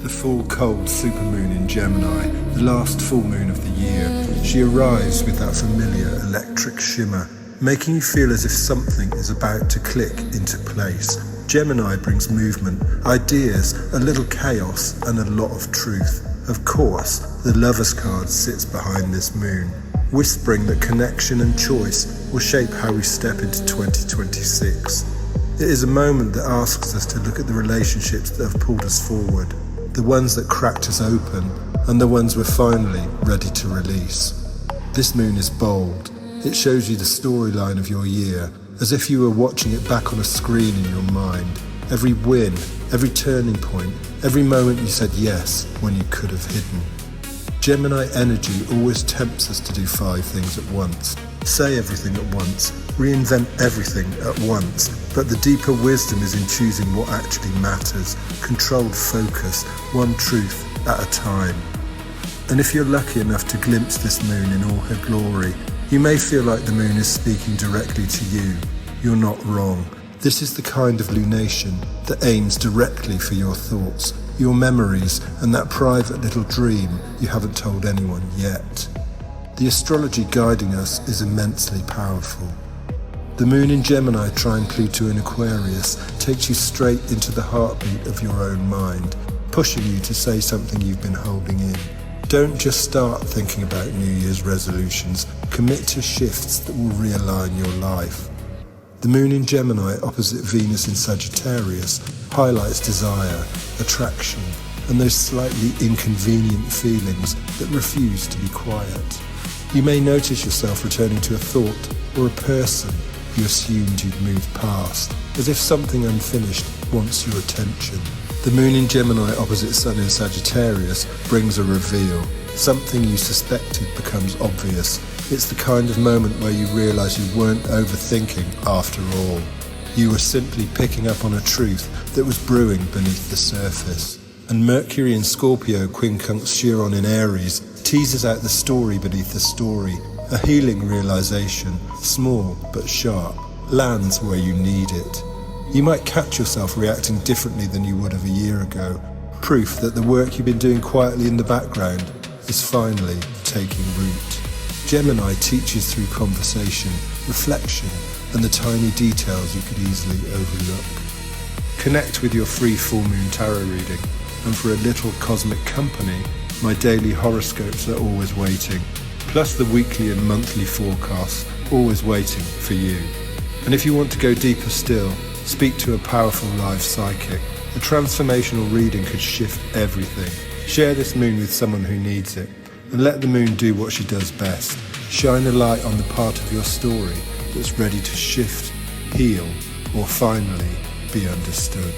The full cold supermoon in Gemini, the last full moon of the year, she arrives with that familiar electric shimmer, making you feel as if something is about to click into place. Gemini brings movement, ideas, a little chaos, and a lot of truth. Of course, the Lover's card sits behind this moon, whispering that connection and choice will shape how we step into 2026. It is a moment that asks us to look at the relationships that have pulled us forward, the ones that cracked us open, and the ones we're finally ready to release. This moon is bold. It shows you the storyline of your year, as if you were watching it back on a screen in your mind. Every win, every turning point, every moment you said yes when you could have hidden. Gemini energy always tempts us to do 5 things at once. Say everything at once, reinvent everything at once, but the deeper wisdom is in choosing what actually matters, controlled focus, one truth at a time. And if you're lucky enough to glimpse this moon in all her glory, you may feel like the moon is speaking directly to you. You're not wrong. This is the kind of lunation that aims directly for your thoughts, your memories, and that private little dream you haven't told anyone yet. The astrology guiding us is immensely powerful. The moon in Gemini trine Pluto in Aquarius takes you straight into the heartbeat of your own mind, pushing you to say something you've been holding in. Don't just start thinking about New Year's resolutions, commit to shifts that will realign your life. The moon in Gemini opposite Venus in Sagittarius highlights desire, attraction, and those slightly inconvenient feelings that refuse to be quiet. You may notice yourself returning to a thought or a person you assumed you'd moved past, as if something unfinished wants your attention. The moon in Gemini opposite Sun in Sagittarius brings a reveal. Something you suspected becomes obvious. It's the kind of moment where you realise you weren't overthinking after all. You were simply picking up on a truth that was brewing beneath the surface. And Mercury in Scorpio quincunx Chiron in Aries teases out the story beneath the story. A healing realisation, small but sharp, lands where you need it. You might catch yourself reacting differently than you would have a year ago. Proof that the work you've been doing quietly in the background is finally taking root. Gemini teaches through conversation, reflection, and the tiny details you could easily overlook. Connect with your free full moon tarot reading, and for a little cosmic company, my daily horoscopes are always waiting, plus the weekly and monthly forecasts always waiting for you. And if you want to go deeper still, speak to a powerful live psychic. A transformational reading could shift everything. Share this moon with someone who needs it, and let the moon do what she does best. Shine a light on the part of your story that's ready to shift, heal, or finally be understood.